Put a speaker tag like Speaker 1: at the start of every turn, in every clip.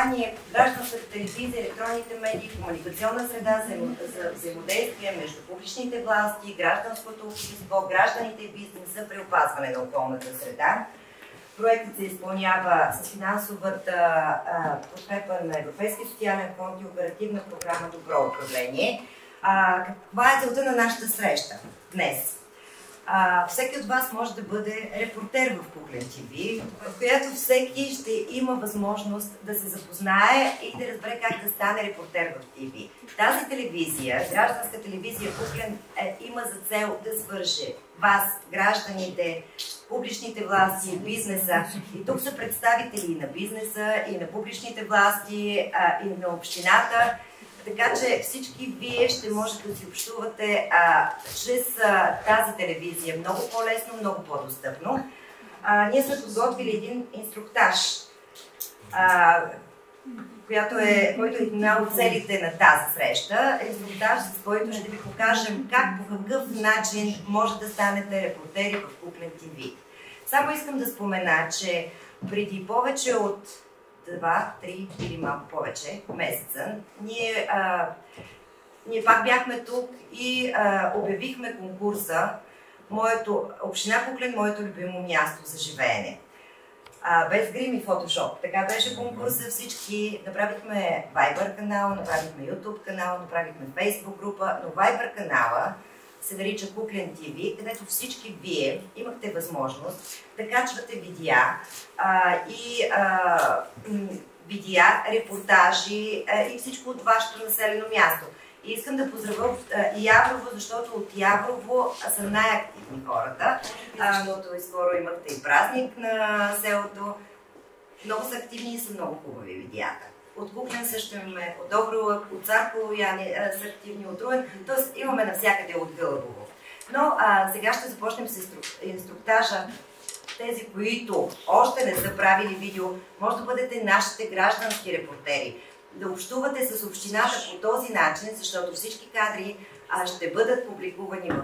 Speaker 1: наименование Гражданската телевизия, електронните медии, комуникационна среда за взаимодействие между публичните власти, гражданското общество, гражданите и бизнеса при опазване на околната среда. Проектът се изпълнява с финансовата подкрепа на Европейския социален фонд и оперативна програма Добро управление. Каква е целта на нашата среща днес? Всеки от вас може да бъде репортер в Куклен ТВ, в която всеки ще има възможност да се запознае и да разбере как да стане репортер в ТВ. Тази телевизия, гражданска телевизия Куклен, има за цел да свърже вас, гражданите, публичните власти, бизнеса. И тук са представители и на бизнеса, и на публичните власти, и на общината. Така че всички вие ще можете да си общувате чрез тази телевизия много по-лесно, много по-достъпно. Ние сме подготвили един инструктаж, който е една от целите на тази среща. Инструктаж, с който ще ви покажем как, по какъв начин може да станете репортери в Куклен ТВ. Само искам да спомена, че преди повече от 2-3 или малко повече месеца, ние пак бяхме тук и обявихме конкурса Община Куклен, моето любимо място за живеене. Без грим и фотошоп. Така беше конкурса, всички направихме Viber канал, направихме YouTube канал, направихме Facebook група, но Viber канала се нарича Куклен ТВ, където всички вие имахте възможност да качвате видеа репортажи и всичко от вашето населено място. И искам да поздравя Яврово, защото от Яврово са най-активни хората, защото скоро имахте и празник на селото. Много са активни и са много хубави видеята. От Куклен също имаме, от Добролък, от Царково Яни са активни, от Руен, т.е. имаме навсякъде от Гълъбово. Но сега ще започнем с инструктажа. Тези, които още не са правили видео, може да бъдете нашите граждански репортери. Да общувате с общината по този начин, защото всички кадри ще бъдат публикувани в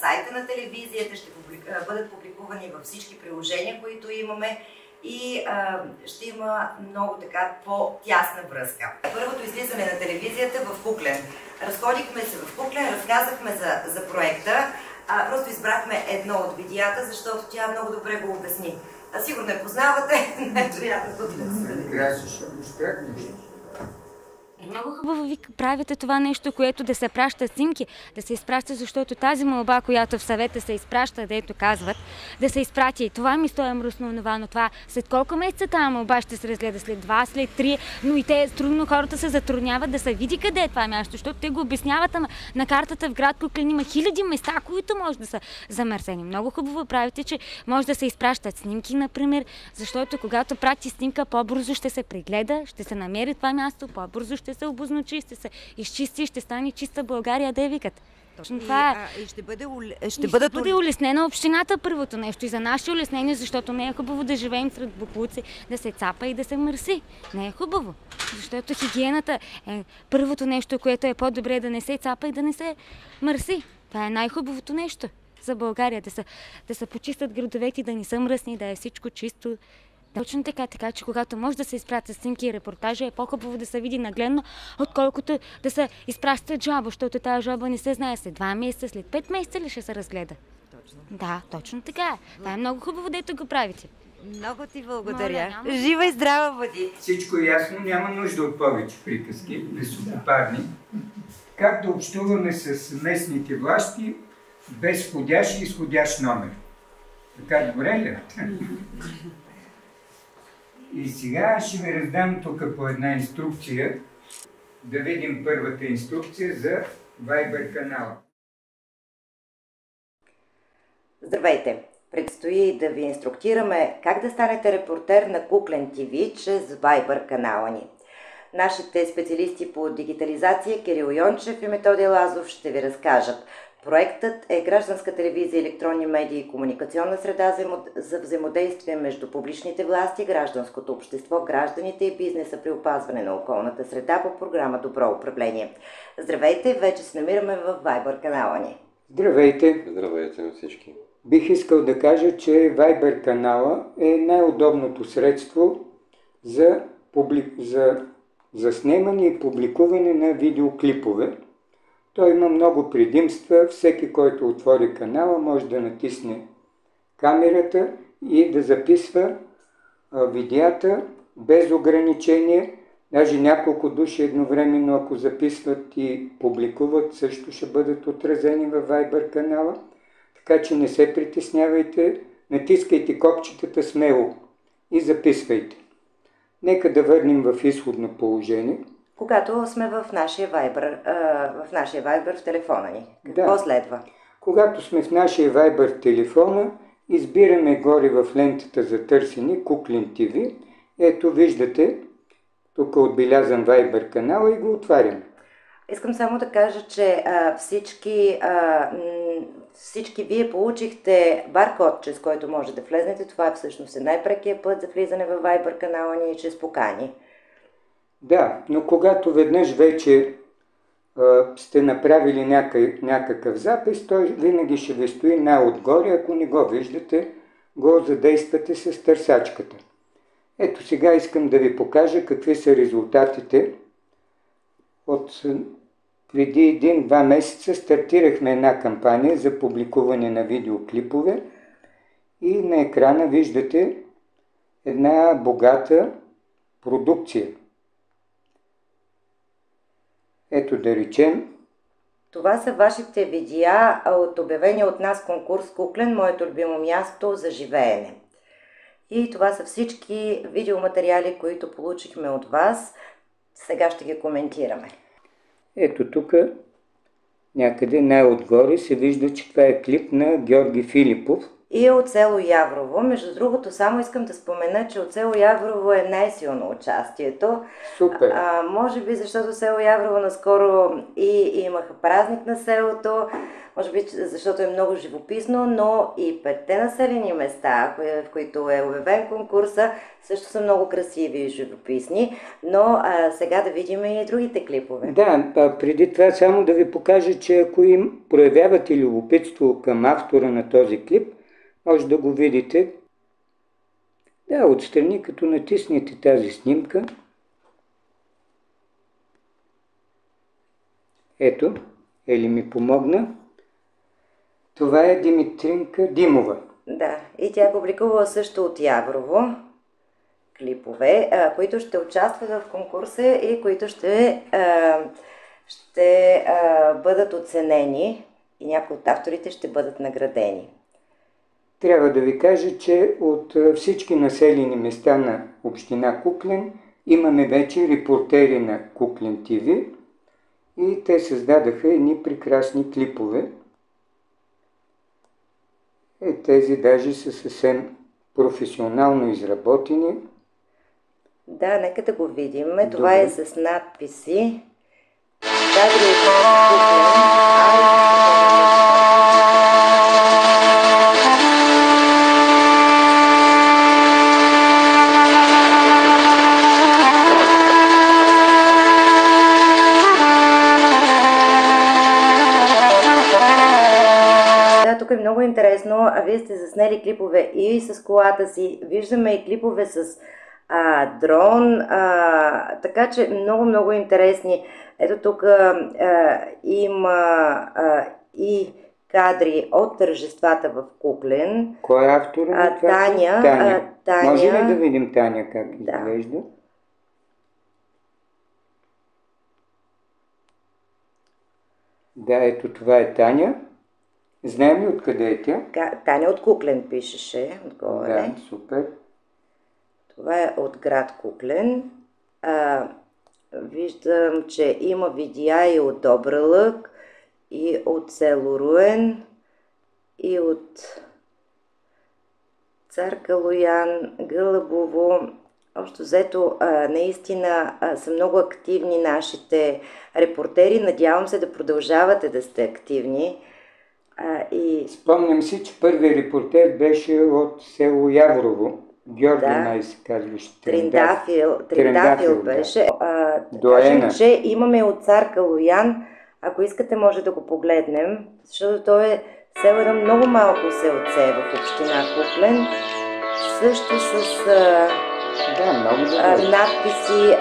Speaker 1: сайта на телевизията, ще бъдат публикувани във всички приложения, които имаме и ще има много така по-тясна връзка. Първото излизане на телевизията в Куклен. Разходихме се в Куклен, разказахме за проекта. Просто избрахме едно от видеята, защото тя много добре го обясни. Сигурно не познавате, най-приятното да се
Speaker 2: Много хубаво ви правите това нещо, което да се праща снимки, да се изпраща, защото тази молба, която в съвета се изпраща, дето казват, да се изпрати. Това ми стоя мръсно онова, но това след колко месеца тази молба ще се разгледа? След 2, след 3, но и те трудно хората се затрудняват да се види къде е това място, защото те го обясняват, ама на картата в град Куклен има хиляди места, които може да са замърсени. Много хубаво правите, че може да се изпращат снимки, например, защото когато прати снимка, по-бързо ще се прегледа, ще се намери това място, по-бързо ще се обозначи, ще се изчисти, ще стане чиста България, да викат. Точно това е. Ще бъде улеснена общината първото нещо и за наше улеснение, защото не е хубаво да живеем сред боклуци, да се цапа и да се мърси. Не е хубаво, защото хигиената е първото нещо, което е по-добре да не се цапа и да не се мърси. Това е най-хубавото нещо за България, да се почистят градовете, да не са мръсни, да е всичко чисто. Точно така, че когато може да се изпратят снимки и репортажи, е по-хубаво да се види нагледно, отколкото да се изпращат жалба, защото тази жалба не се знае след 2 месеца, след 5 месеца ли ще се разгледа. Точно. Да, точно така. Това е много хубаво, дето го правите.
Speaker 1: Много ти благодаря. Жива и здрава бъди!
Speaker 3: Всичко е ясно, няма нужда от повече приказки, високопарни. Как да общуваме с местните власти без входящ и изходящ номер? Така добре ли? И сега ще ви раздам тук по една инструкция, да видим първата инструкция за Viber канала.
Speaker 1: Здравейте! Предстои да ви инструктираме как да станете репортер на Куклен ТВ чрез Viber канала ни. Нашите специалисти по дигитализация Кирил Йончев и Методий Лазов ще ви разкажат. Проектът е гражданска телевизия, електронни медии и комуникационна среда за взаимодействие между публичните власти, гражданското общество, гражданите и бизнеса при опазване на околната среда по програма Добро управление. Здравейте, вече се намираме в Viber канала ни.
Speaker 3: Здравейте!
Speaker 4: Здравейте на всички!
Speaker 3: Бих искал да кажа, че Viber канала е най-удобното средство за за заснемане и публикуване на видеоклипове. Той има много предимства. Всеки, който отвори канала, може да натисне камерата и да записва видеята без ограничение. Даже няколко души едновременно, ако записват и публикуват, също ще бъдат отразени във Viber канала. Така че не се притеснявайте, натискайте копчетата смело и записвайте. Нека да върнем в изходно положение.
Speaker 1: Когато сме в нашия Viber в телефона ни, какво следва?
Speaker 3: Когато сме в нашия Viber в телефона, избираме горе в лентата за търсене Куклен TV. Ето виждате, тук е отбелязан Viber канала и го отваряме.
Speaker 1: Искам само да кажа, че всички вие получихте баркод, чрез който може да влезнете. Това е всъщност най-прекия път за влизане в Viber канала ни чрез покани.
Speaker 3: Да, но когато веднъж вече сте направили някакъв запис, той винаги ще ви стои най-отгоре. Ако не го виждате, го задействате с търсачката. Ето сега искам да ви покажа какви са резултатите. От преди 1-2 месеца стартирахме една кампания за публикуване на видеоклипове и на екрана виждате една богата продукция. Ето да речем.
Speaker 1: Това са вашите видеа от обявения от нас конкурс Куклен, моето любимо място за живеене. И това са всички видеоматериали, които получихме от вас. Сега ще ги коментираме.
Speaker 3: Ето тук някъде най-отгоре се вижда, че това е клип на Георги Филипов.
Speaker 1: И от село Яврово. Между другото, само искам да спомена, че от село Яврово е най-силно участието.
Speaker 3: Супер!
Speaker 1: Може би защото село Яврово наскоро и имаха празник на селото, може би защото е много живописно, но и 5-те населени места, в които е обявен конкурса, също са много красиви и живописни. Но сега да видим и другите клипове.
Speaker 3: Да, преди това само да ви покажа, че ако им проявявате любопитство към автора на този клип, може да го видите. Да, отстрани, като натиснете тази снимка. Ето, Ели ми помогна. Това е Димитринка Димова.
Speaker 1: Да, и тя е публикувала също от Яврово клипове, които ще участват в конкурса и които ще бъдат оценени и някои от авторите ще бъдат наградени.
Speaker 3: Трябва да ви кажа, че от всички населени места на община Куклен имаме вече репортери на Куклен TV и те създадаха едни прекрасни клипове. Тези даже са съвсем професионално изработени.
Speaker 1: Да, нека да го видим. Това е с надписи. Кадри от Куклен. Тук е много интересно, вие сте заснели клипове и с колата си, виждаме и клипове с дрон, така че много интересни. Ето тук има и кадри от тържествата в Куклен.
Speaker 3: Кой е автор?
Speaker 1: Таня.
Speaker 3: Може ли да видим Таня как изглежда? Да, ето това е Таня. Знаем ли откъде е тя?
Speaker 1: Таня от Куклен пишеше отгоре.
Speaker 3: Да, супер.
Speaker 1: Това е от град Куклен. Виждам, че има видеа и от Добралък, и от село Руен, и от Цар Калоян, Гълъбово. Общо взето, наистина са много активни нашите репортери. Надявам се да продължавате да сте активни.
Speaker 3: Спомням си, че първият репортер беше от село Яврово. Георги май се казваше.
Speaker 1: Трендафил беше. Кажем, че имаме от Цар Калоян. Ако искате, може да го погледнем, защото то е село, едно много малко селце в община Куклен. Също с
Speaker 3: Да, много добре.
Speaker 1: Надписи,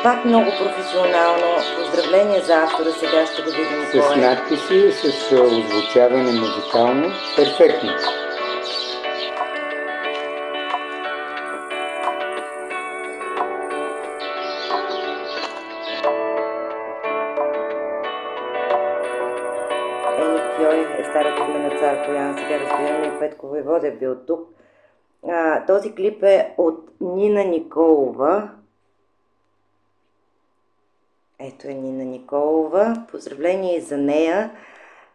Speaker 1: пак много професионално. Поздравление за автора, сега ще го видим.
Speaker 3: С надписи, с озвучаване музикално, перфектно.
Speaker 1: Старото име на цар Боян, сега разбираме и Петко Войвода е бил тук. Този клип е от Нина Николова. Ето е Нина Николова. Поздравление и за нея.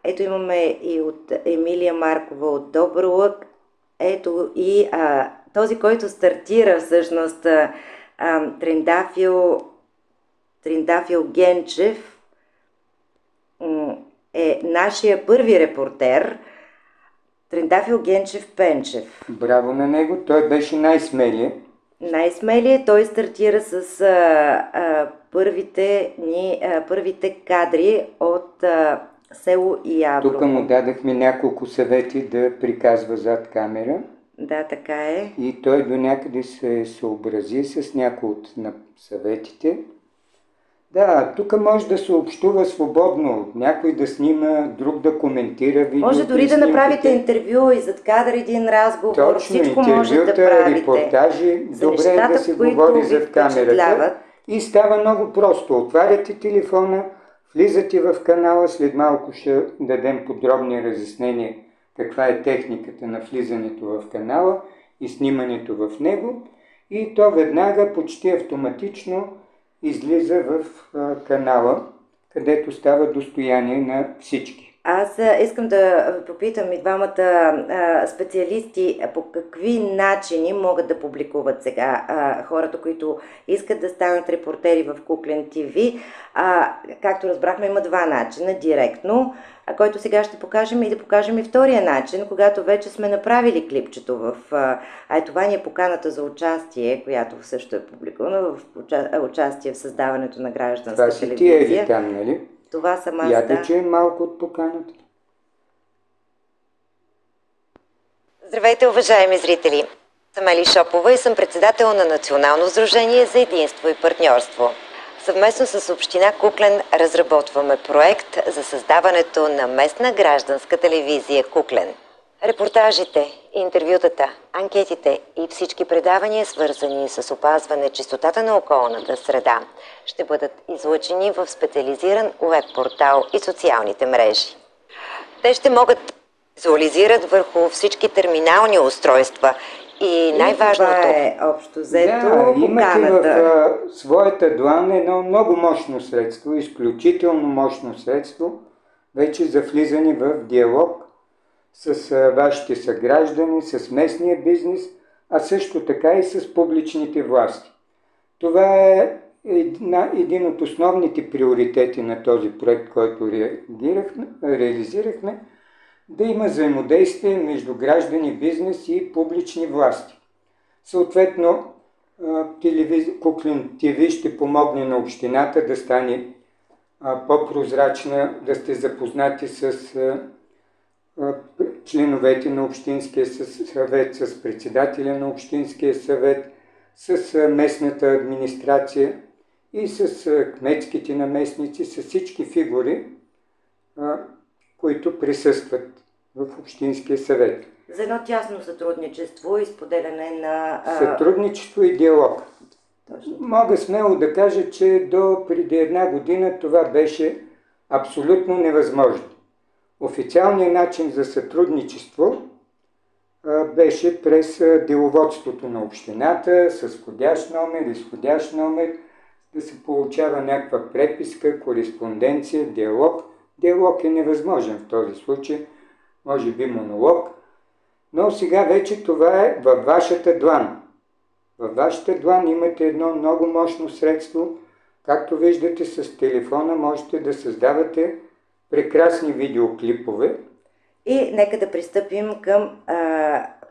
Speaker 1: Ето имаме и от Емилия Маркова от Добърлък. Ето и този, който стартира всъщност Триндафил Генчев, е нашия първи репортер Триндафил Генчев Пенчев.
Speaker 3: Браво на него, той беше най-смелият.
Speaker 1: Най-смелият, той стартира с първите кадри от село Яврово.
Speaker 3: Тук му дадахме няколко съвети да приказва зад камера.
Speaker 1: Да, така е.
Speaker 3: И той до някъде се съобрази с някои от съветите. Да, тук може да се общува свободно. Някой да снима, друг да коментира видео.
Speaker 1: Може дори да направите интервю и зад кадър един разговор.
Speaker 3: Точно,
Speaker 1: всичко може да правите.
Speaker 3: Репортажи, добре е да се говори зад камерата. И става много просто. Отваряте телефона, влизате в канала, след малко ще дадем подробни разяснения каква е техниката на влизането в канала и снимането в него. И то веднага, почти автоматично, излиза в канала, където става достояние на всички.
Speaker 1: Аз искам да попитам и двамата специалисти по какви начини могат да публикуват сега хората, които искат да станат репортери в Куклен ТВ. Както разбрахме, има два начина. Директно, който сега ще покажем, и да покажем и втория начин, когато вече сме направили клипчето в... това ни е поканата за участие, която също е публикувана в участие в създаването на гражданска телевизия.
Speaker 3: Това си ти е там, нали?
Speaker 1: Това съм аз,
Speaker 3: Я да чуем малко от поканата.
Speaker 1: Здравейте, уважаеми зрители! Съм Ели Шопова и съм председател на Национално сдружение за единство и партньорство. Съвместно с община Куклен разработваме проект за създаването на местна гражданска телевизия Куклен. Репортажите, интервютата, анкетите и всички предавания, свързани с опазване чистотата на околната среда, ще бъдат излъчени в специализиран уеб-портал и социалните мрежи. Те ще могат да визуализират върху всички терминални устройства и най-важното... Това е общо взето поканата.
Speaker 3: Имате в своята длан едно много мощно средство, изключително мощно средство, вече за влизане в диалог с вашите съграждани, с местния бизнес, а също така и с публичните власти. Това е един от основните приоритети на този проект, който реализирахме, да има взаимодействие между граждани, бизнес и публични власти. Съответно, Куклен ТВ ще помогне на общината да стане по-прозрачна, да сте запознати с членовете на Общинския съвет, с председателя на Общинския съвет, с местната администрация и с кметските наместници, с всички фигури, които присъстват в Общинския съвет.
Speaker 1: За едно тясно сътрудничество и споделяне на...
Speaker 3: Сътрудничество и диалог. Точно. Мога смело да кажа, че до преди една година това беше абсолютно невъзможно. Официалният начин за сътрудничество беше през деловодството на общината, с входящ номер, изходящ номер, да се получава някаква преписка, кореспонденция, диалог. Диалог е невъзможен в този случай, може би монолог, но сега вече това е във вашата длан. Във вашата длан имате едно много мощно средство. Както виждате, с телефона можете да създавате прекрасни видеоклипове.
Speaker 1: И нека да пристъпим към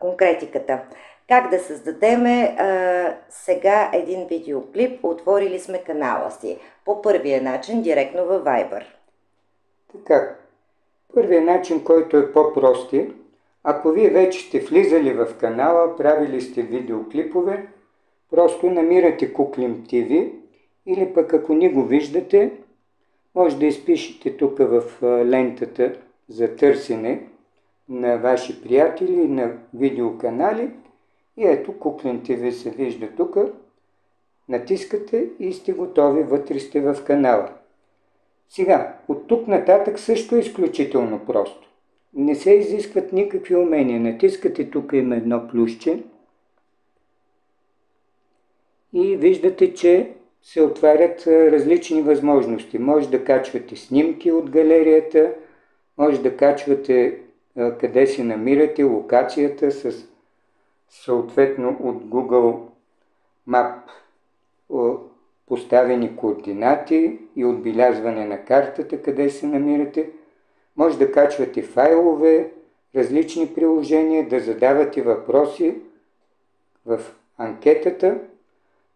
Speaker 1: конкретиката. Как да създадем сега един видеоклип? Отворили сме канала си. По първия начин, директно във Viber.
Speaker 3: Така, първият начин, който е по-прости, ако вие вече сте влизали в канала, правили сте видеоклипове, Просто намирате Куклим TV или пък ако не го виждате, може да изпишете тук в лентата за търсене на ваши приятели, на видеоканали и ето Куклим TV се вижда тук. Натискате и сте готови, вътре сте в канала. Сега, от тук нататък също е изключително просто. Не се изискват никакви умения. Натискате, тук има едно плюсче и виждате, че се отварят различни възможности. Може да качвате снимки от галерията, може да качвате къде се намирате, локацията с съответно от Google Map поставени координати и отбелязване на картата, къде се намирате. Може да качвате файлове, различни приложения, да задавате въпроси в анкетата,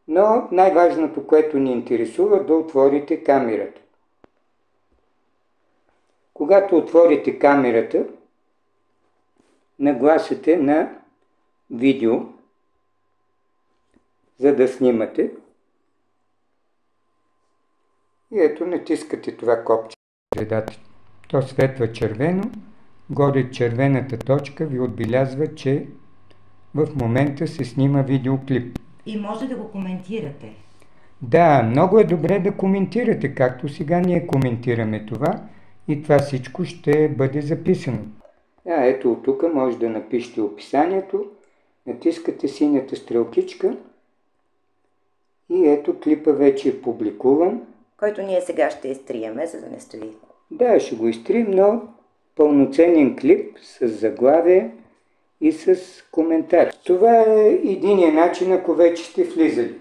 Speaker 3: но най-важното, което ни интересува, да отворите камерата. Когато отворите камерата, нагласите на видео, за да снимате. И ето натискате това копче в средата. То светва червено, горе червената точка ви отбелязва, че в момента се снима видеоклип.
Speaker 1: И може да го коментирате.
Speaker 3: Да, много е добре да коментирате, както сега ние коментираме това и това всичко ще бъде записано. Ето от тук може да напишете описанието, натискате синята стрелкичка и ето клипа вече е публикуван.
Speaker 1: Който ние сега ще изтриеме, за да не стои.
Speaker 3: Да, ще го изтрием, но пълноценен клип с заглавие и с коментар. Това е единия начин, ако вече сте влизали.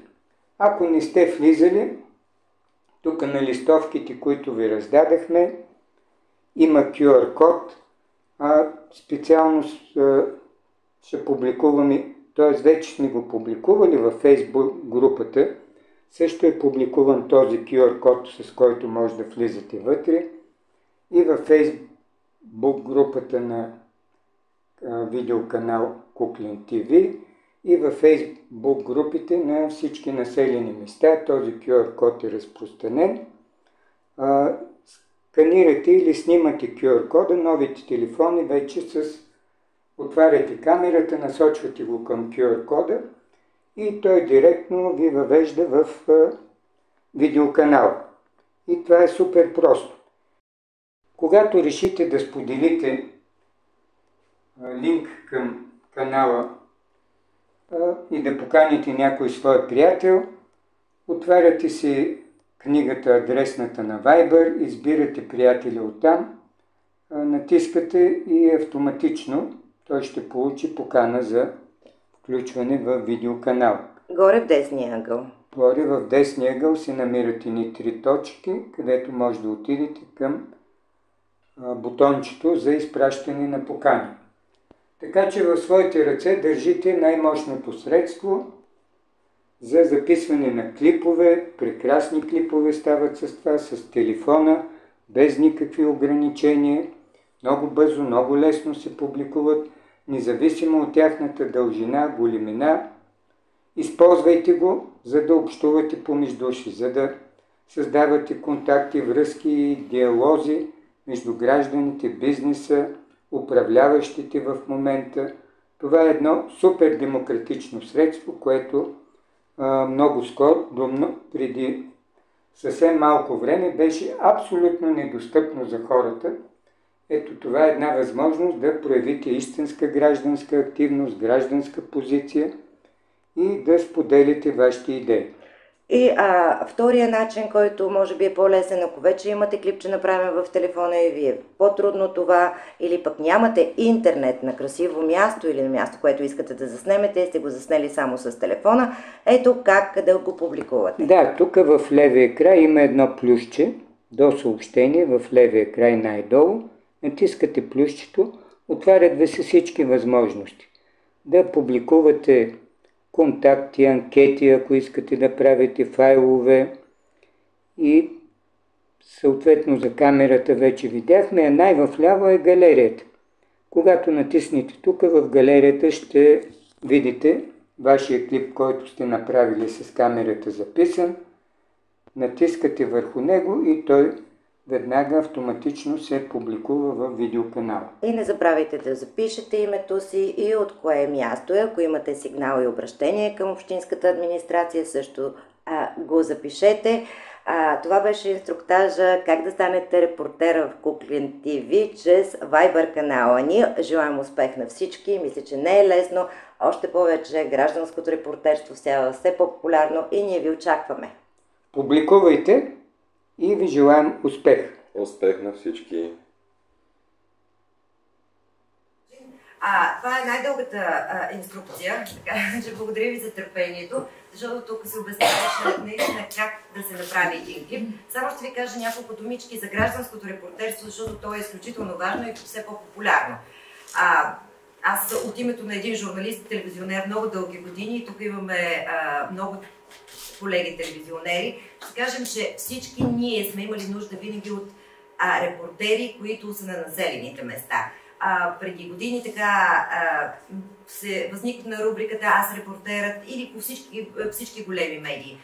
Speaker 3: Ако не сте влизали, тук на листовките, които ви раздадахме, има QR код, специално ще публикуваме, т.е. вече сме го публикували във Facebook групата, също е публикуван този QR код, с който може да влизате вътре и във Facebook групата на видеоканал Куклим TV и във Facebook групите на всички населени места. Този QR код е разпространен. Сканирате или снимате QR кода, новите телефони вече отваряте камерата, насочвате го към QR кода и той директно ви въвежда в видеоканал. И това е супер просто. Когато решите да споделите линк към канала и да поканите някой свой приятел, отваряте си книгата адресната на Viber, избирате приятеля оттам, натискате и автоматично той ще получи покана за включване в видеоканал.
Speaker 1: Горе в десния ъгъл.
Speaker 3: Горе в десния ъгъл се намират ни 3 точки, където може да отидете към бутончето за изпращане на покани. Така че в своите ръце държите най-мощното средство за записване на клипове. Прекрасни клипове стават с това, с телефона, без никакви ограничения. Много бързо, много лесно се публикуват, независимо от тяхната дължина, големина. Използвайте го, за да общувате помежду си, за да създавате контакти, връзки, диалози между гражданите, бизнеса, управляващите в момента. Това е едно супер демократично средство, което много скоро, преди съвсем малко време, беше абсолютно недостъпно за хората. Ето това е една възможност да проявите истинска гражданска активност, гражданска позиция и да споделите вашите идеи.
Speaker 1: И втория начин, който може би е по-лесен, ако вече имате клипче направен в телефона и ви е по-трудно това, или пък нямате интернет на красиво място или на място, което искате да заснемете и сте го заснели само с телефона, ето как да го публикувате.
Speaker 3: Да, тук в левия край има едно плюсче, до съобщение в левия край най-долу. Натискате плюсчето, отварят ви се всички възможности. Да публикувате контакти, анкети, ако искате да правите файлове и съответно за камерата вече видяхме, а най-вляво е галерията. Когато натиснете тук, в галерията ще видите вашия клип, който сте направили с камерата записан, натискате върху него и той веднага автоматично се публикува в видеоканала.
Speaker 1: И не забравяйте да запишете името си и от кое място е. Ако имате сигнал и обращение към общинската администрация, също го запишете. Това беше инструктажа как да станете репортера в Куклен ТВ чрез Viber канала. Ние желаем успех на всички. Мисля, че не е лесно. Още повече гражданското репортерство става все по-популярно и ние ви очакваме.
Speaker 3: Публикувайте и ви желаем успех!
Speaker 4: Успех на всички!
Speaker 1: Това е най-дългата инструкция, така че благодаря ви за търпението, защото тук се обясняваше наистина как да се направи един клип. Само ще ви кажа няколко думички за гражданското репортерство, защото то е изключително важно и все по-популярно. Аз от името на един журналист, телевизионер много дълги години, и тук имаме много колеги телевизионери, ще кажем, че всички ние сме имали нужда винаги от репортери, които са на населените места. Преди години така се възникна рубриката "Аз репортерът" или по всички големи медии.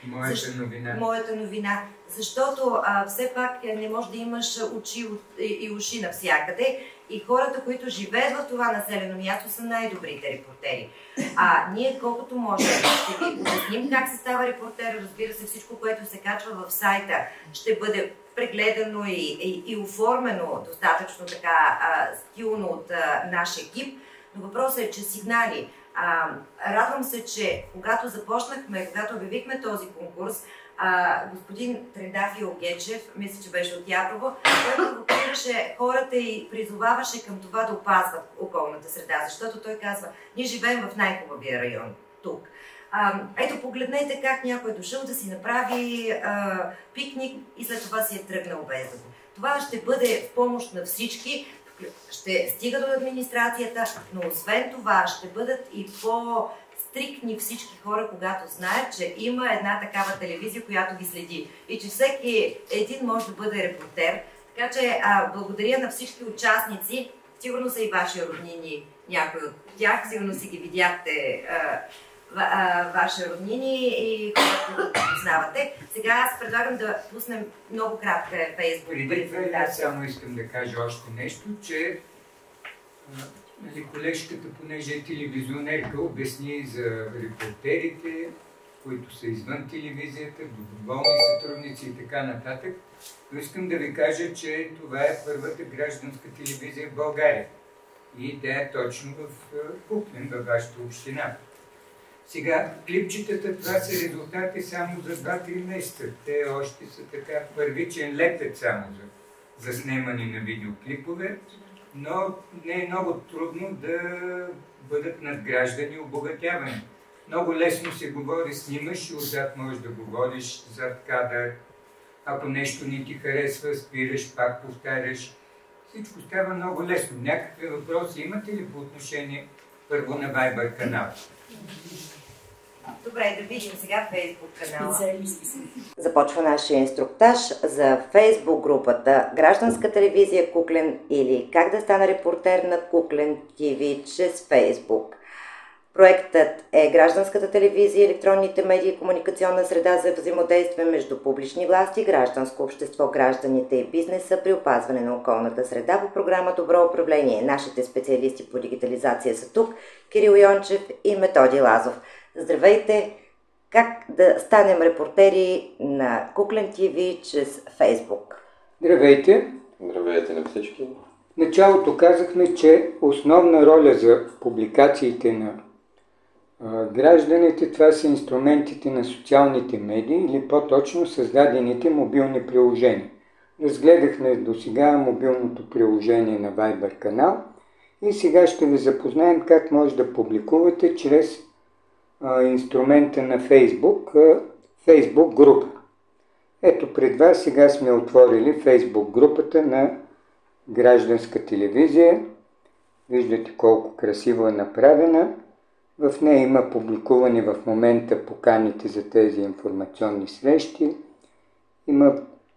Speaker 1: Моята новина. Защото все пак не може да имаш очи и уши навсякъде и хората, които живеят в това населено място, са най-добрите репортери. Ние колкото можем ще ви обясним как се става репортер. Разбира се, всичко, което се качва в сайта, ще бъде прегледано и оформено достатъчно така стилно от нашия екип. Но въпросът е, че сигнали. Радвам се, че когато започнахме, когато обявихме този конкурс, господин Трендафил Гечев, мисля, че беше от Яврово, той провокираше хората и призоваваше към това да опазват околната среда, защото той казва: ние живеем в най-хубавия район тук. Ето, погледнете как някой е дошъл да си направи пикник и след това си е тръгнал без да го. Това ще бъде в помощ на всички, ще стига до администрацията, но освен това ще бъдат и по-стриктни всички хора, когато знаят, че има една такава телевизия, която ги следи и че всеки един може да бъде репортер. Така че благодаря на всички участници. Сигурно са и ваши роднини, някои от тях, сигурно си ги видяхте ваши роднини и хората да познавате. Сега аз предлагам да пуснем много кратка фейсбук презентация.
Speaker 3: Само искам да кажа още нещо, че колежката, понеже е телевизионерка, обясни за репортерите, които са извън телевизията, доброволни сътрудници и така нататък. Но искам да ви кажа, че това е първата гражданска телевизия в България. И тя е точно в Куклен, във вашата община. Сега, клипчетата, това са резултати само за 2-3 месеца. Те още са така първичен летът само за снимане на видеоклипове, но не е много трудно да бъдат надграждани и обогатявани. Много лесно се говори, снимаш и отзад можеш да говориш зад кадър. Ако нещо не ти харесва, спираш, пак повтаряш. Всичко става много лесно. Някакви въпроси имате ли по отношение първо на Viber канала?
Speaker 1: Добре, да видим сега Фейсбук канала. Започва нашия инструктаж за Фейсбук групата Гражданска телевизия Куклен или как да стана репортер на Куклен ТВ чрез Фейсбук. Проектът е гражданската телевизия, електронните медии и комуникационна среда за взаимодействие между публични власти, гражданско общество, гражданите и бизнеса при опазване на околната среда по програма Добро управление. Нашите специалисти по дигитализация са тук: Кирил Йончев и Методи Лазов. Здравейте! Как да станем репортери на Куклен ТВ чрез Фейсбук?
Speaker 3: Здравейте!
Speaker 4: Здравейте на всички!
Speaker 3: В началото казахме, че основна роля за публикациите на гражданите, това са инструментите на социалните медии или по-точно създадените мобилни приложения. Разгледахме досега мобилното приложение на Viber канал и сега ще ви запознаем как може да публикувате чрез инструмента на Facebook група. Ето пред вас сега сме отворили Facebook групата на Гражданска телевизия. Виждате колко красиво е направена. В нея има публикувани в момента поканите за тези информационни срещи. Има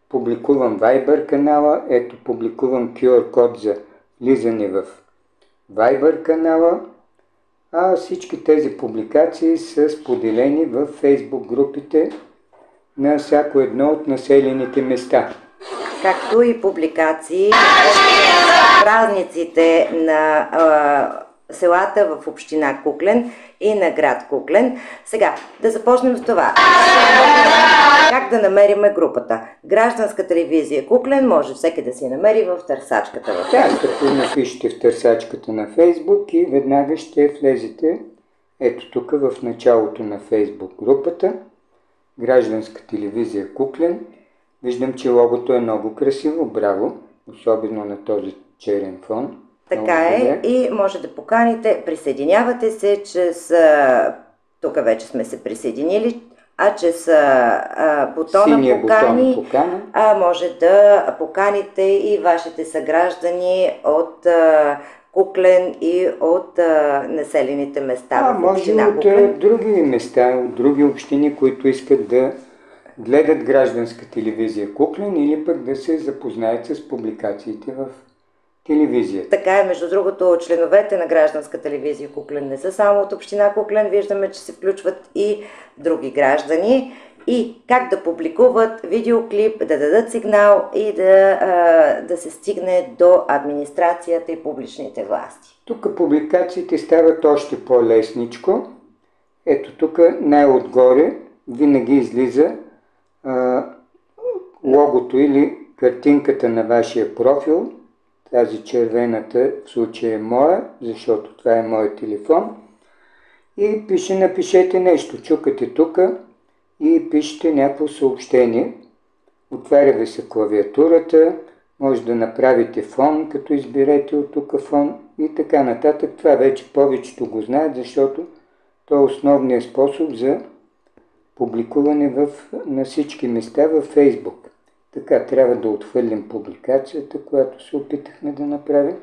Speaker 3: публикуван Viber канала. Ето публикуван QR код за влизане в Viber канала. а всички тези публикации са споделени в Фейсбук групите на всяко едно от населените места.
Speaker 1: Както и публикации от празниците на селата в община Куклен и на град Куклен. Сега, да започнем с това. Как да намериме групата? Гражданска телевизия Куклен може всеки да си намери в търсачката.
Speaker 3: Да, като напишете в търсачката на Фейсбук и веднага ще влезете ето тук в началото на Фейсбук групата. Гражданска телевизия Куклен. Виждам, че логото е много красиво, браво, особено на този черен фон.
Speaker 1: Така е, и може да поканите, присъединявате се чрез, тук вече сме се присъединили, чрез бутона покани, може да поканите и вашите съграждани от Куклен и от населените места в община Куклен.
Speaker 3: Може от други места, от други общини, които искат да гледат гражданска телевизия Куклен или пък да се запознаят с публикациите в телевизията.
Speaker 1: Така е, между другото, членовете на гражданска телевизия Куклен не са само от община Куклен, виждаме, че се включват и други граждани. И как да публикуват видеоклип, да дадат сигнал и да се стигне до администрацията и публичните власти.
Speaker 3: Тук публикациите стават още по-лесничко. Ето тук най-отгоре винаги излиза логото или картинката на вашия профил. Тази червената в случая е моя, защото това е моят телефон. И напишете нещо. Чукате тук и пишете някакво съобщение. Отваря ви се клавиатурата, може да направите фон, като изберете от тук фон и така нататък. Това вече повечето го знаят, защото то е основният способ за публикуване на всички места във Фейсбук. Така, трябва да отхвърлим публикацията, която се опитахме да направим.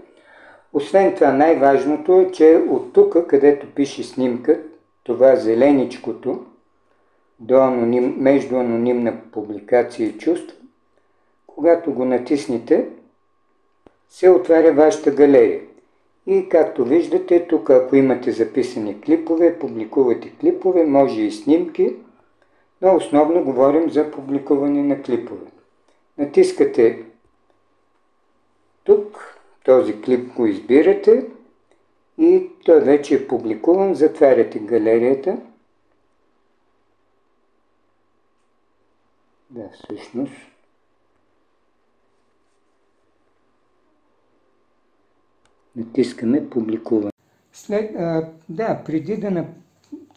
Speaker 3: Освен това, най-важното е, че от тук, където пише снимка, това зеленичкото, между анонимна публикация и чувство, когато го натиснете, се отваря вашата галерия. И както виждате, тук ако имате записани клипове, публикувате клипове, може и снимки, но основно говорим за публикуване на клипове. Натискате тук, този клип го избирате и той вече е публикуван, затваряте галерията. Да, всъщност. Натискаме публикуване. Преди да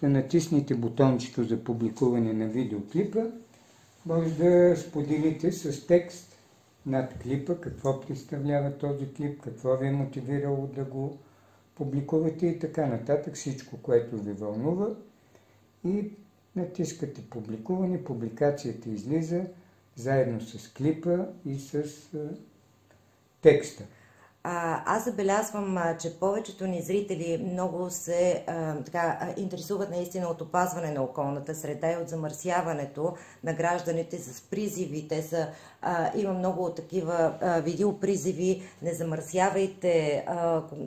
Speaker 3: натиснете бутончето за публикуване на видеоклипа, може да споделите с текст над клипа какво представлява този клип, какво ви е мотивирало да го публикувате и така нататък, всичко, което ви вълнува. И натискате публикуване, публикацията излиза заедно с клипа и с текста.
Speaker 1: Аз забелязвам, че повечето ни зрители много се интересуват наистина от опазване на околната среда и от замърсяването на гражданите с призиви. Има много такива видеопризиви: не замърсявайте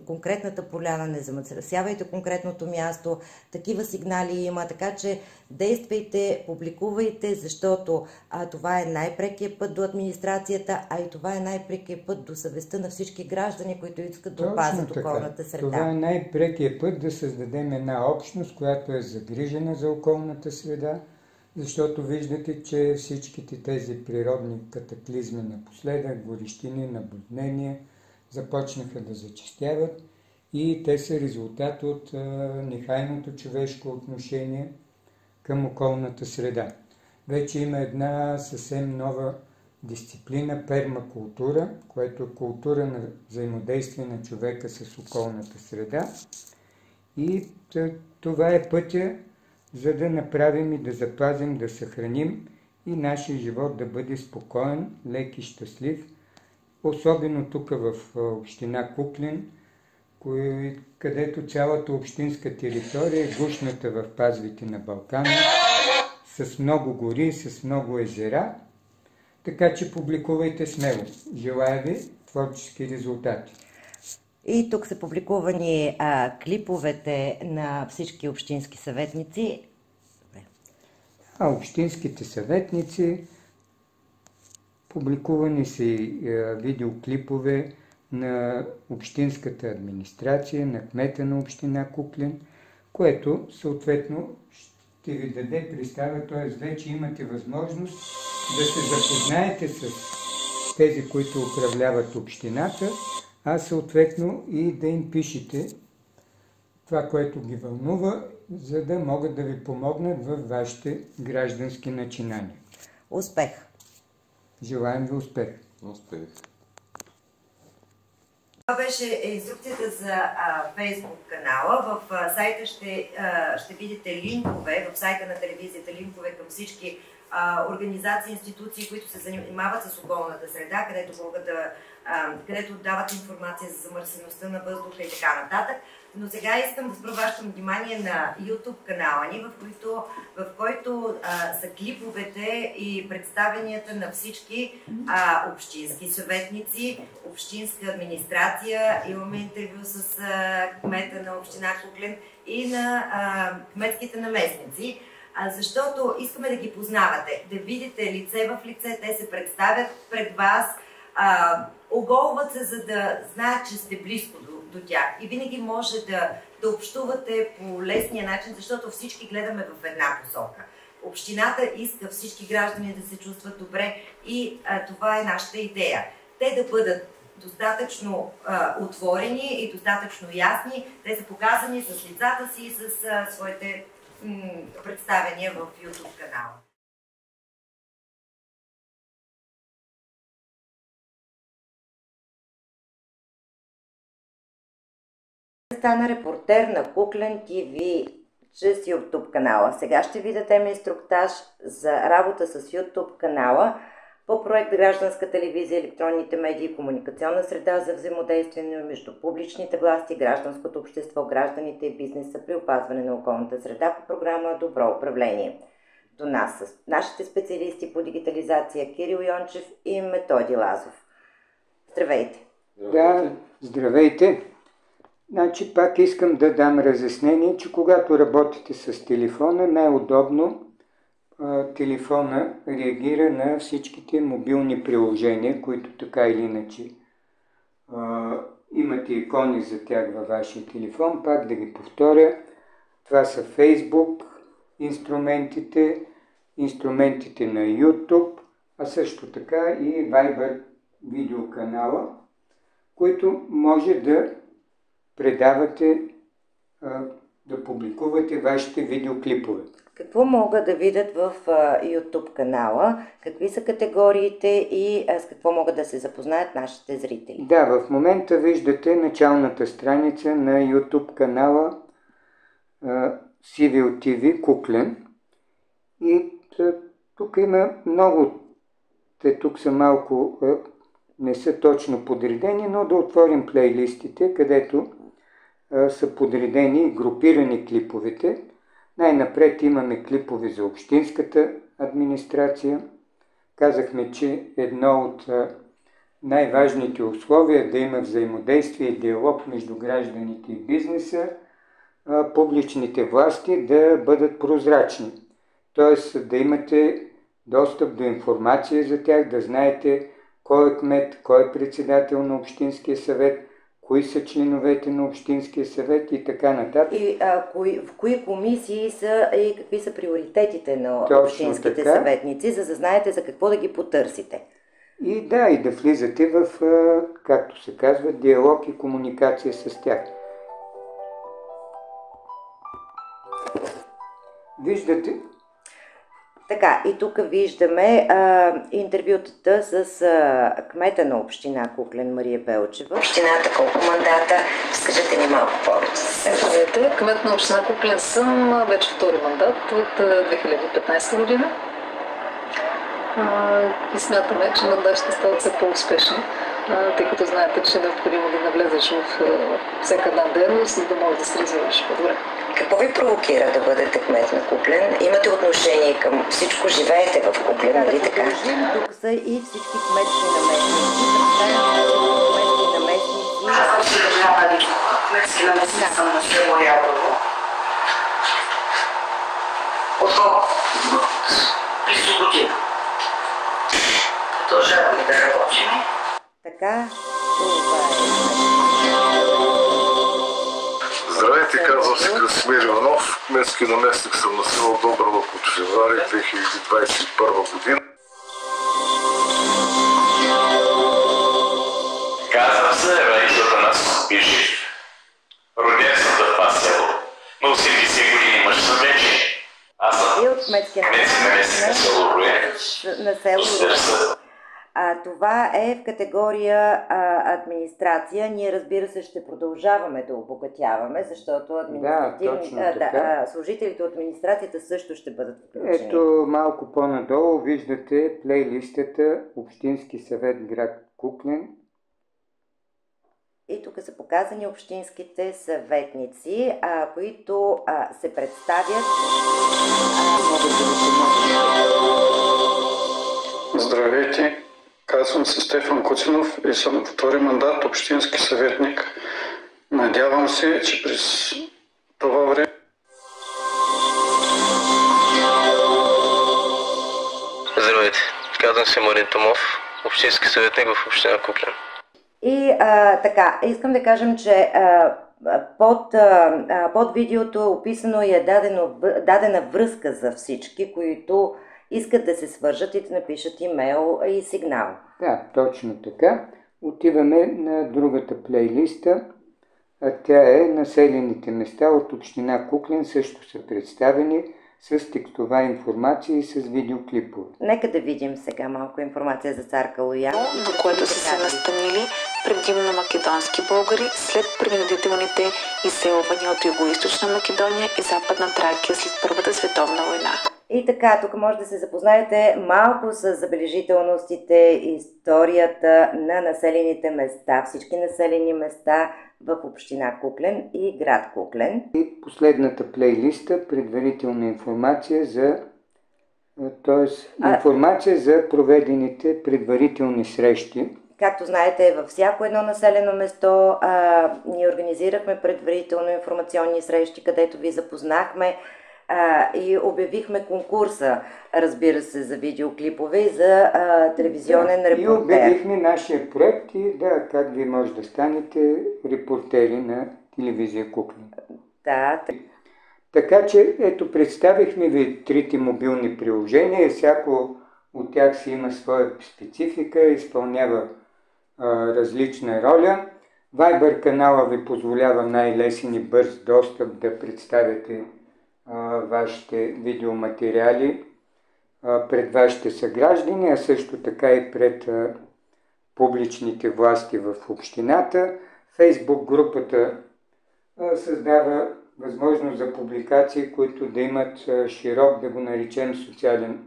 Speaker 1: конкретната поляна, не замърсявайте конкретното място. Такива сигнали има, така че действайте, публикувайте, защото това е най-прекият път до администрацията, а и това е най-прекият път до съвестта на всички граждани, които искат да опазят околната среда.
Speaker 3: Това е най-прекият път да създадем една общност, която е загрижена за околната среда, защото виждате, че всичките тези природни катаклизми напоследък, горещини, наводнения, започнаха да зачестяват и те са резултат от нехайното човешко отношение към околната среда. Вече има една съвсем нова дисциплина – пермакултура, което е култура на взаимодействие на човека с околната среда. И това е пътя, за да направим и да запазим, да съхраним и нашия живот да бъде спокоен, лек и щастлив. Особено тук в община Куклен, където цялата общинска територия е гушната в пазвите на Балкана, с много гори, с много езера. Така че публикувайте смело. Желая ви творчески резултати.
Speaker 1: И тук са публикувани клиповете на всички общински съветници.
Speaker 3: Общинските съветници, публикувани са и видеоклипове на общинската администрация, на кмета на община Куклен, което съответно ще ви даде представа, т.е. вече имате възможност да се запознаете с тези, които управляват общината, а съответно и да им пишете това, което ги вълнува, за да могат да ви помогнат във вашите граждански начинания.
Speaker 1: Успех!
Speaker 3: Желаем ви успех!
Speaker 4: Успех!
Speaker 1: Това беше инструкцията за Facebook канала. В сайта ще видите линкове, в сайта на телевизията линкове към всички организации, институции, които се занимават с околната среда, където дават информация за замърсеността на въздуха и така нататък. Но сега искам да спра вашето внимание на YouTube канала ни, в който са клиповете и представенията на всички общински съветници, общинска администрация. Имаме интервю с кмета на община Куклен и на кметските наместници. Защото искаме да ги познавате, да видите лице в лице, те се представят пред вас, оголват се, за да знаят, че сте близко до тях. И винаги може да общувате по лесния начин, защото всички гледаме в една посока. Общината иска всички граждани да се чувстват добре и това е нашата идея. Те да бъдат достатъчно отворени и достатъчно ясни, те са показани с лицата си и с своите представения в YouTube канала. Стана репортер на Куклен ТВ чрез YouTube канала. Сега ще ви дадем инструктаж за работа с YouTube канала по проект Гражданска телевизия, електронните медии и комуникационна среда за взаимодействие между публичните власти, гражданското общество, гражданите и бизнеса при опазване на околната среда по програма Добро управление. До нас са нашите специалисти по дигитализация Кирил Йончев и Методи Лазов. Здравейте!
Speaker 3: Да, здравейте! Значи пак искам да дам разяснение, че когато работите с телефона, най-удобно телефона реагира на всичките мобилни приложения, които така или иначе имате икони за тях във вашия телефон. Пак да ги повторя, това са Facebook инструментите на YouTube, а също така и Viber видеоканала, които може да предавате, да публикувате вашите видеоклипове.
Speaker 1: Какво могат да видят в YouTube канала? Какви са категориите и с какво могат да се запознаят нашите зрители?
Speaker 3: Да, в момента виждате началната страница на YouTube канала Civil TV Куклен. И тук има много, тук са малко, не са точно подредени, но да отворим плейлистите, където са подредени и групирани клиповете. Най-напред имаме клипове за общинската администрация. Казахме, че едно от най-важните условия е да има взаимодействие и диалог между гражданите и бизнеса, публичните власти да бъдат прозрачни. Т.е. да имате достъп до информация за тях, да знаете кой е кмет, кой е председател на Общинския съвет, кои са членовете на Общинския съвет и така нататък.
Speaker 1: И в кои комисии са и какви са приоритетите на общинските съветници, за да знаете за какво да ги потърсите.
Speaker 3: И да влизате в, както се казва, диалог и комуникация с тях. Виждате?
Speaker 1: Така, и тук виждаме интервютата с кмета на община Куклен Мария Белчева. Общината колко мандата? Скажете ни малко повече.
Speaker 5: Здравейте, кмет на община Куклен съм вече втори мандат от 2015 година. И смятаме, че мандат ще стават все по-успешни, тъй като знаете, че е необходимо да навлезеш в всяка една дейност, за да можеш да се развиваш по-добре.
Speaker 1: Какво ви провокира да бъдете кмет на Куклен? Имате отношение към всичко, живеете в Куклен, нали така? Тук са и всички кметски наместници. Кметски наместници
Speaker 6: осведомлявали кметски наместница на село Яврово. При Суботина. Продължаваме да работим.
Speaker 1: Така, това
Speaker 7: Здравейте, казвам се Красимир Иванов, кметски наместник съм на село Добрава от февруари 2021 година.
Speaker 8: Казвам се Еваис Атанасов Бишев. Роден съм в това село. На 80 години мъж съм вече. Аз съм кметски наместник на село Руен.
Speaker 1: Това е в категория администрация. Ние, разбира се, ще продължаваме да обогатяваме, защото служителите от администрацията също ще бъдат включени.
Speaker 3: Ето малко по-надолу виждате плейлистата Общински съвет град Куклен.
Speaker 1: И тук са показани общинските съветници, които се представят.
Speaker 9: Здравейте! Казвам се Стефан Куцинов и съм втори мандат общински съветник. Надявам се, че през това време...
Speaker 10: Здравейте! Казвам се Марин Томов, общински съветник в община Куклен.
Speaker 1: И така, искам да кажем, че под видеото описано и е дадена връзка за всички, които искат да се свържат и да напишат имейл и сигнал.
Speaker 3: Да, точно така. Отиваме на другата плейлиста. Тя е населените места от община Куклен, също са представени с текстова информация и с видеоклипове.
Speaker 1: Нека да видим сега малко информация за цар Калоян.
Speaker 11: На което са се настанили предимно македонски българи след принудителните изселвания от Югоизточна Македония и Западна Тракия след Първата световна война.
Speaker 1: И така, тук може да се запознаете малко с забележителностите, историята на населените места, всички населени места в община Куклен и град Куклен.
Speaker 3: И последната плейлиста, предварителна информация информация за проведените предварителни срещи.
Speaker 1: Както знаете, във всяко едно населено место ние организирахме предварително информационни срещи, където ви запознахме и обявихме конкурса, разбира се, за видеоклипове и за телевизионен репортер.
Speaker 3: И обявихме нашия проект и как ви може да станете репортери на телевизия Куклен.
Speaker 1: Да.
Speaker 3: Така че, ето, представихме ви трите мобилни приложения. Всяко от тях си има своя специфика, изпълнява различна роля. Viber канала ви позволява най-лесен и бърз достъп да представяте вашите видеоматериали пред вашите съграждани, а също така и пред публичните власти в общината. Фейсбук групата създава възможност за публикации, които да имат широк, да го наречем, социален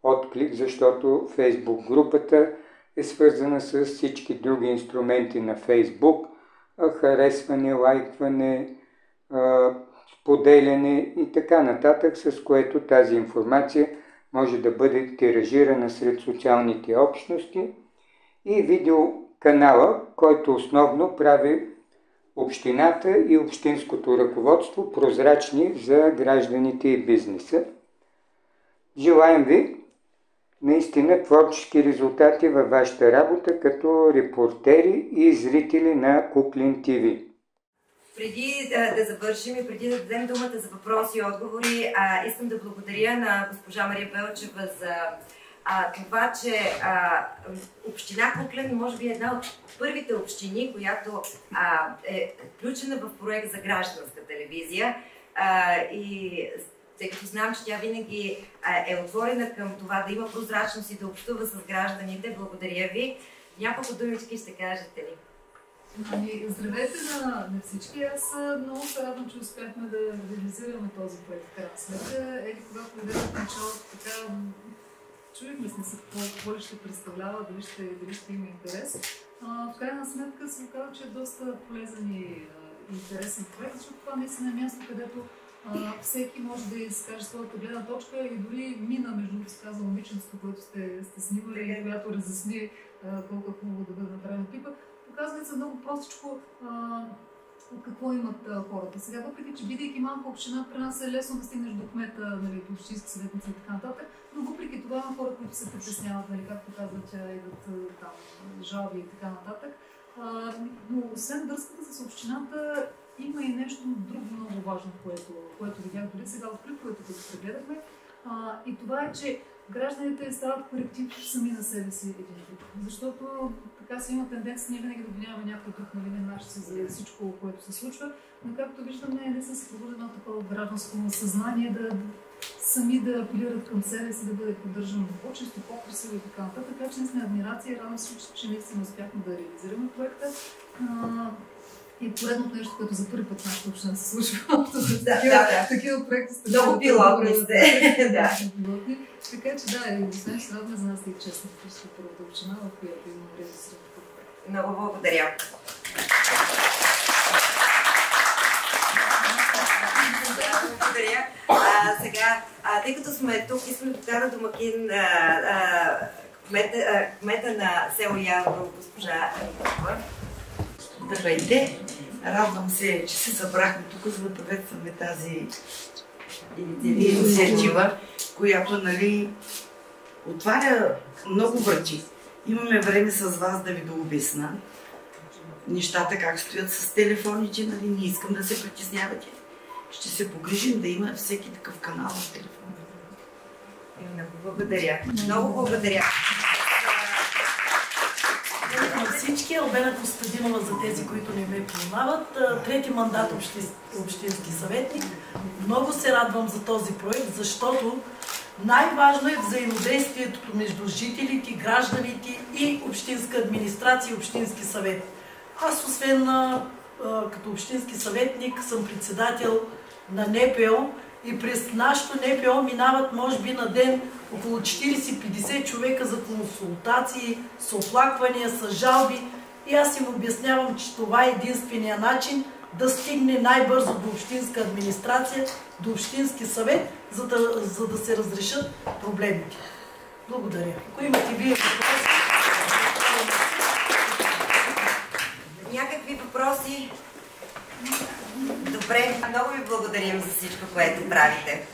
Speaker 3: отклик, защото Фейсбук групата е свързана с всички други инструменти на Фейсбук, харесване, лайкване, споделяне и така нататък, с което тази информация може да бъде тиражирана сред социалните общности, и видеоканала, който основно прави общината и общинското ръководство прозрачни за гражданите и бизнеса. Желаем ви наистина творчески резултати във вашата работа като репортери и зрители на Куклен ТВ.
Speaker 1: Преди да завършим и преди да дадем думата за въпроси и отговори, искам да благодаря на госпожа Мария Белчева за това, че община Куклен може би е една от първите общини, която е включена в проект за гражданска телевизия. И тъй като знам, че тя винаги е отворена към това да има прозрачност и да общува с гражданите, благодаря ви. Няколко думички ще кажете ли?
Speaker 5: Здравейте на всички. Аз много се радвам, че успяхме да реализираме този проект в крайна сметка. Когато идеята в началото така чуехме се какво ли ще представлява, дали ще има интерес. В крайна сметка се оказа, че е доста полезен и интересен проект, защото това наистина е място, където всеки може да изкаже своята гледна точка и дори Мина, между другото, каза момиченството, което сте снимали и която разясни колко е хубаво да бъде направен клипа. показват са много простичко от какво имат хората. Сега, въпреки че бидейки малка община, при нас е лесно да стигнеш до кмета, нали, до общински съветници и така нататък, но въпреки това има хора, които се притесняват, нали, както казват, че идват там жалби и така нататък. Но освен връзката с общината, има и нещо друго много важно, което видях дори сега от клиповете, които прегледахме. И това е, че гражданите стават коректив сами на себе си един друг. Защото така си има тенденция ние винаги да обвиняваме някой друг, нали, не наши си за всичко, което се случва. Но както виждаме, не са се пробудили едно такова гражданско съзнание сами да апелират към себе си, да бъде поддържано по-чисто, по-красиво и така нататък. Така че наистина адмирация, радвам се, че наистина успяхме да реализираме проекта. И поредното нещо, което за първи път нашата община се случва. Такива проекти сте
Speaker 1: много пилотни сте.
Speaker 5: Така че да, освен че радваме за нас и честно, че сте първата община, в която имаме реализиран проект.
Speaker 1: Много благодаря. Благодаря. Сега, тъй като сме тук, искам да покана домакин кмета на село Яврово, госпожа Никова.
Speaker 12: Здравейте! Радвам се, че се събрахме тук, за да приветстваме тази инициатива, която, нали, отваря много врати. Имаме време с вас да ви дообясна нещата, как стоят с телефоните, нали, не искам да се притеснявате. Ще се погрижим да има всеки такъв канал в телефона.
Speaker 1: Много благодаря. Много благодаря.
Speaker 13: На всички, Албена Костадинова за тези, които не ме познават. Трети мандат общински съветник. Много се радвам за този проект, защото най-важно е взаимодействието между жителите, гражданите и общинска администрация и общински съвет. Аз, освен като общински съветник, съм председател на НПО и през нашото НПО минават, може би, на ден около 40-50 човека за консултации, с оплаквания, с жалби. И аз им обяснявам, че това е единствения начин да стигне най-бързо до общинска администрация, до общински съвет, за да се разрешат проблемите. Благодаря. Ако имате вие въпроси...
Speaker 1: Някакви въпроси? Добре, много ви благодарим за всичко, което правите.